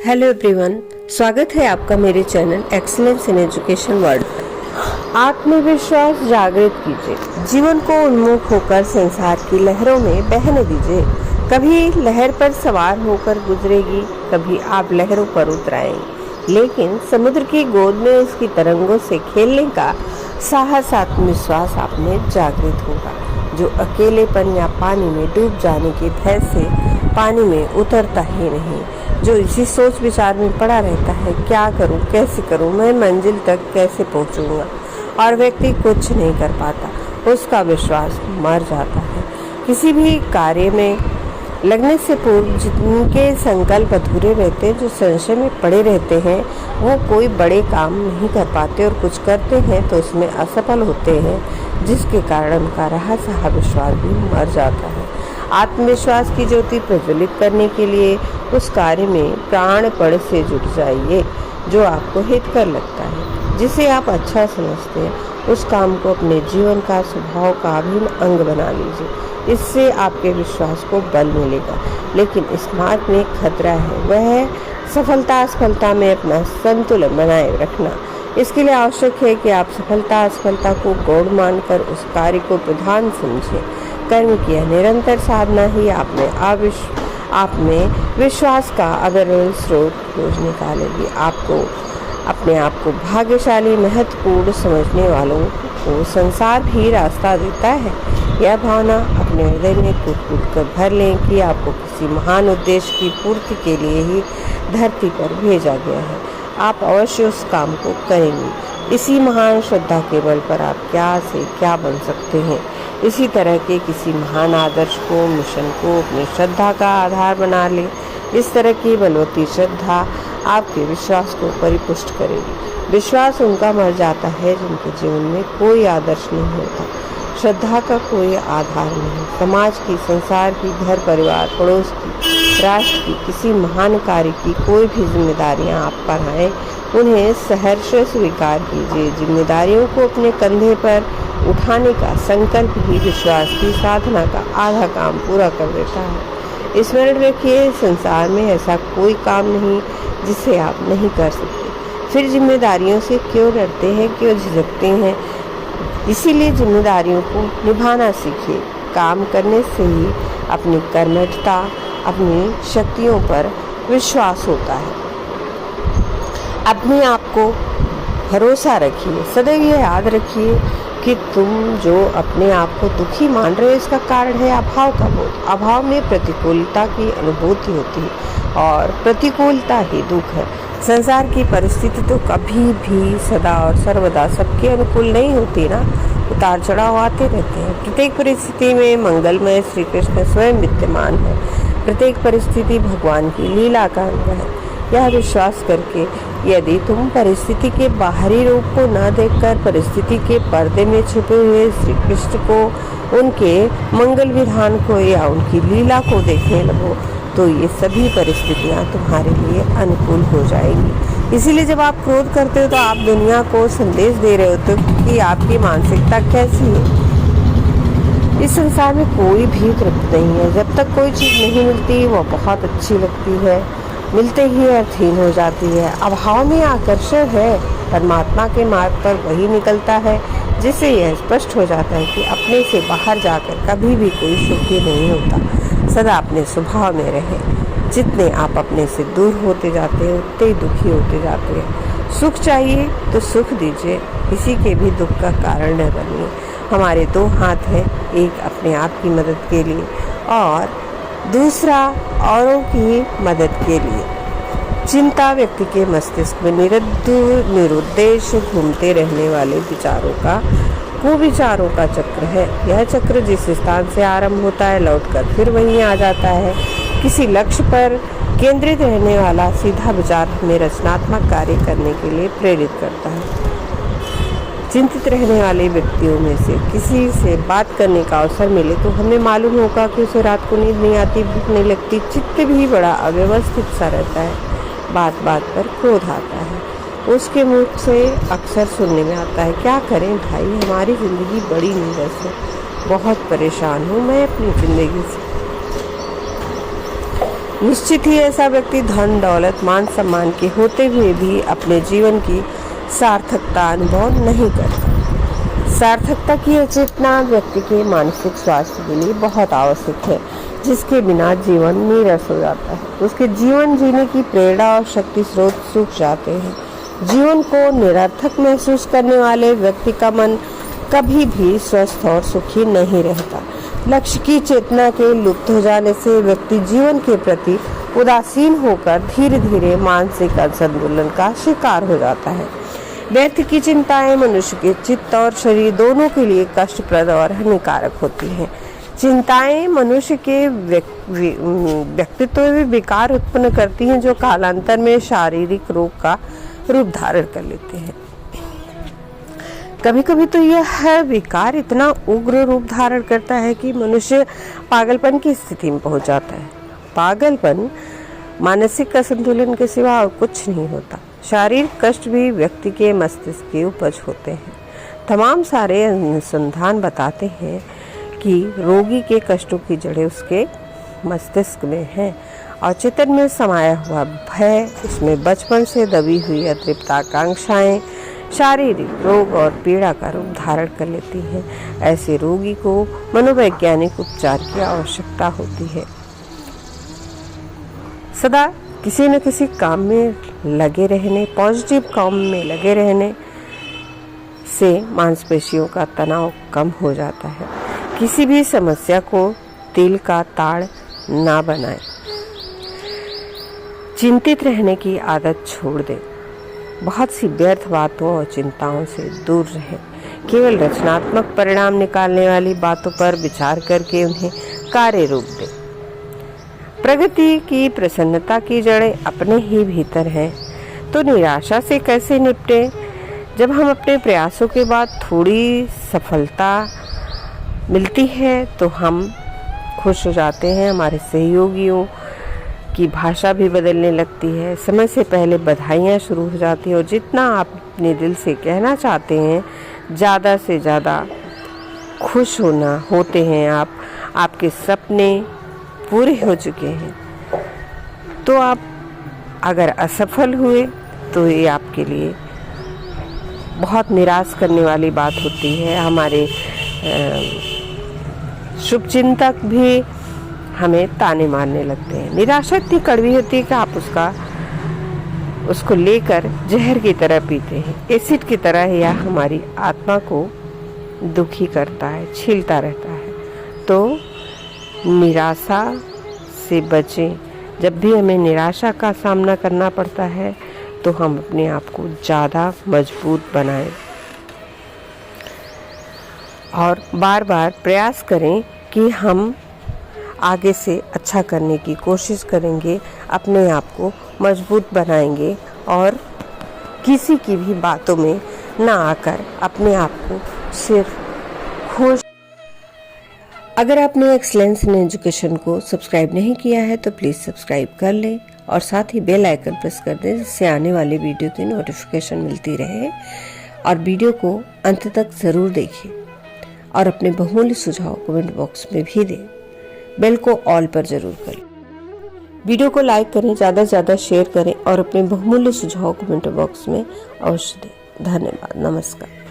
Hello everyone, स्वागत है आपका मेरे channel excellence in education world. आत्मविश्वास जागृत कीजिए, जीवन को उन्मुख होकर संसार की लहरों में बहने दीजिए। कभी लहर पर सवार होकर गुजरेगी, कभी आप लहरों पर उतर आएंगे, लेकिन समुद्र की गोद में उसकी तरंगों से खेलने का साहस, आत्मविश्वास आप में जागृत होगा। जो अकेलेपन या पानी में डूब जाने के भय से पानी में उतरता ही नहीं, जो इसी सोच विचार में पड़ा रहता है, क्या करूं, कैसे करूं, मैं मंजिल तक कैसे पहुंचूंगा, और व्यक्ति कुछ नहीं कर पाता, उसका विश्वास मर जाता है। किसी भी कार्य में लगने से पूर्व जिनके संकल्प अधूरे रहते हैं, जो संशय में पड़े रहते हैं, वो कोई बड़े काम नहीं कर पाते, और कुछ करते हैं तो उसमें असफल होते हैं, जिसके कारण उनका रहा सहा विश्वास भी मर जाता है। आत्मविश्वास की ज्योति प्रज्वलित करने के लिए उस कार्य में प्राणपण से जुट जाइए जो आपको हितकर लगता है, जिसे आप अच्छा समझते हैं। उस काम को अपने जीवन का, स्वभाव का अभिन्न अंग बना लीजिए। इससे आपके विश्वास को बल मिलेगा। लेकिन इस मार्ग में एक खतरा है, वह है सफलता असफलता में अपना संतुलन बनाए रखना। इसके लिए आवश्यक है कि आप सफलता असफलता को गौण मानकर उस कार्य को प्रधान समझें। कर्म की निरंतर साधना ही आप में विश्वास का अविरल स्रोत खोज निकालेगी। आपको अपने आप को भाग्यशाली, महत्वपूर्ण समझने वालों को संसार भी रास्ता देता है। यह भावना अपने हृदय में कूट-कूट कर भर लें कि आपको किसी महान उद्देश्य की पूर्ति के लिए ही धरती पर भेजा गया है। आप अवश्य उस काम को करेंगे। इसी महान श्रद्धा के बल पर आप क्या से क्या बन सकते हैं। इसी तरह के किसी महान आदर्श को, मिशन को अपनी श्रद्धा का आधार बना लें। इस तरह की बलवती श्रद्धा आपके विश्वास को परिपुष्ट करेगी। विश्वास उनका मर जाता है जिनके जीवन में कोई आदर्श नहीं होता। श्रद्धा का कोई आधार नहीं। समाज की, संसार की, घर परिवार, पड़ोस की, राष्ट्र की, किसी महान कार्य की कोई भी जिम्मेदारियां आप पर आए, उन्हें सहर्ष स्वीकार कीजिए। जिम्मेदारियों को अपने कंधे पर उठाने का संकल्प ही विश्वास की साधना का आधा काम पूरा कर देता है। स्मरण रखिए, संसार में ऐसा कोई काम नहीं जिसे आप नहीं कर सकते। फिर जिम्मेदारियों से क्यों डरते हैं, क्यों झिझकते हैं? इसीलिए जिम्मेदारियों को निभाना सीखिए। काम करने से ही अपनी कर्मठता, अपनी शक्तियों पर विश्वास होता है। अपने आप को भरोसा रखिए। सदैव यह याद रखिए कि तुम जो अपने आप को दुखी मान रहे हो, इसका कारण है अभाव का बोध। अभाव में प्रतिकूलता की अनुभूति होती है, और प्रतिकूलता ही दुख है। संसार की परिस्थिति तो कभी भी सदा और सर्वदा सबके अनुकूल नहीं होती ना। उतार चढ़ाव आते रहते हैं। प्रत्येक परिस्थिति में मंगलमय श्री कृष्ण स्वयं विद्यमान है। प्रत्येक परिस्थिति भगवान की लीला का अंग है। यह विश्वास करके यदि तुम परिस्थिति के बाहरी रूप को न देखकर परिस्थिति के पर्दे में छुपे हुए श्री कृष्ण को, उनके मंगल विधान को या उनकी लीला को देखने लगो, तो ये सभी परिस्थितियां तुम्हारे लिए अनुकूल हो जाएंगी। इसीलिए जब आप क्रोध करते हो तो आप दुनिया को संदेश दे रहे होते हो कि आपकी मानसिकता कैसी है। इस संसार में कोई भी तृप्त नहीं है। जब तक कोई चीज़ नहीं मिलती वो बहुत अच्छी लगती है, मिलते ही अर्थहीन हो जाती है। अभाव में आकर्षण है। परमात्मा के मार्ग पर वही निकलता है जिससे यह स्पष्ट हो जाता है कि अपने से बाहर जाकर कभी भी कोई सुखी नहीं होता। सदा अपने स्वभाव में रहे। जितने आप अपने से दूर होते जाते हैं, उतने ही दुखी होते जाते हैं। सुख चाहिए तो सुख दीजिए, किसी के भी दुख का कारण न बनिए। हमारे दो हाथ हैं, एक अपने आप की मदद के लिए और दूसरा औरों की मदद के लिए। चिंता व्यक्ति के मस्तिष्क में निरुद्देश्य घूमते रहने वाले विचारों का, कुविचारों का चक्र है। यह चक्र जिस स्थान से आरंभ होता है, लौटकर फिर वहीं आ जाता है। किसी लक्ष्य पर केंद्रित रहने वाला सीधा विचार हमें रचनात्मक कार्य करने के लिए प्रेरित करता है। चिंतित रहने वाले व्यक्तियों में से किसी से बात करने का अवसर मिले तो हमें मालूम होगा कि उसे रात को नींद नहीं आती, भूख नहीं लगती, चित्त भी बड़ा अव्यवस्थित सा रहता है। बात बात पर क्रोध आता है। उसके मुख से अक्सर सुनने में आता है, क्या करें भाई, हमारी ज़िंदगी बड़ी नीरस है, बहुत परेशान हूँ मैं अपनी ज़िंदगी से। निश्चित ही ऐसा व्यक्ति धन दौलत मान सम्मान के होते हुए भी अपने जीवन की सार्थकता अनुभव नहीं करता। सार्थकता की यह चेतना व्यक्ति के मानसिक स्वास्थ्य के लिए बहुत आवश्यक है, जिसके बिना जीवन नीरस हो जाता है। उसके जीवन जीने की प्रेरणा और शक्ति स्रोत सूख जाते हैं। जीवन को निरर्थक महसूस करने वाले व्यक्ति का मन कभी भी स्वस्थ और सुखी नहीं रहता। लक्ष्य की चेतना के लुप्त हो जाने से व्यक्ति जीवन के प्रति उदासीन होकर धीरे धीरे मानसिक असंतुलन का शिकार हो जाता है। व्यर्थ की चिंताएं मनुष्य के चित्त और शरीर दोनों के लिए कष्टप्रद और हानिकारक होती हैं। चिंताएं मनुष्य के व्यक्तित्व में विकार उत्पन्न करती हैं, जो कालांतर में शारीरिक रोग का रूप धारण कर लेते हैं। कभी कभी तो यह विकार इतना उग्र रूप धारण करता है कि मनुष्य पागलपन की स्थिति में पहुंच जाता है। पागलपन मानसिक असंतुलन के सिवा और कुछ नहीं होता। शारीरिक कष्ट भी व्यक्ति के मस्तिष्क की उपज होते हैं। तमाम सारे अनुसंधान बताते हैं कि रोगी के कष्टों की जड़ें उसके मस्तिष्क में हैं और चित्त में समाया हुआ भय, उसमें बचपन से दबी हुई अतृप्त आकांक्षाएं शारीरिक रोग और पीड़ा का रूप धारण कर लेती हैं। ऐसे रोगी को मनोवैज्ञानिक उपचार की आवश्यकता होती है। सदा किसी न किसी काम में लगे रहने, पॉजिटिव काम में लगे रहने से मांसपेशियों का तनाव कम हो जाता है। किसी भी समस्या को तिल का ताड़ ना बनाएं। चिंतित रहने की आदत छोड़ दें। बहुत सी व्यर्थ बातों और चिंताओं से दूर रहें। केवल रचनात्मक परिणाम निकालने वाली बातों पर विचार करके उन्हें कार्य रूप दें। प्रगति की प्रसन्नता की जड़ें अपने ही भीतर हैं, तो निराशा से कैसे निपटें? जब हम अपने प्रयासों के बाद थोड़ी सफलता मिलती है तो हम खुश हो जाते हैं। हमारे सहयोगियों की भाषा भी बदलने लगती है। समय से पहले बधाइयाँ शुरू हो जाती हैं और जितना आप अपने दिल से कहना चाहते हैं, ज़्यादा से ज़्यादा खुश होते हैं आप। आपके सपने पूरे हो चुके हैं। तो आप अगर असफल हुए तो ये आपके लिए बहुत निराश करने वाली बात होती है। हमारे शुभचिंतक भी हमें ताने मारने लगते हैं। निराशा इतनी कड़वी होती है कि आप उसको लेकर जहर की तरह पीते हैं। एसिड की तरह यह हमारी आत्मा को दुखी करता है, छीलता रहता है। तो निराशा से बचें। जब भी हमें निराशा का सामना करना पड़ता है तो हम अपने आप को ज़्यादा मजबूत बनाएं और बार बार प्रयास करें कि हम आगे से अच्छा करने की कोशिश करेंगे, अपने आप को मजबूत बनाएंगे और किसी की भी बातों में ना आकर अपने आप को सिर्फ खुश। अगर आपने एक्सीलेंस इन एजुकेशन को सब्सक्राइब नहीं किया है तो प्लीज़ सब्सक्राइब कर लें और साथ ही बेल आइकन प्रेस कर दें, जिससे आने वाले वीडियो की नोटिफिकेशन मिलती रहे। और वीडियो को अंत तक ज़रूर देखिए और अपने बहुमूल्य सुझाव कमेंट बॉक्स में भी दें। बेल को ऑल पर जरूर करें। वीडियो को लाइक करें, ज़्यादा से ज़्यादा शेयर करें और अपने बहुमूल्य सुझाव कमेंट बॉक्स में अवश्य दें। धन्यवाद। नमस्कार।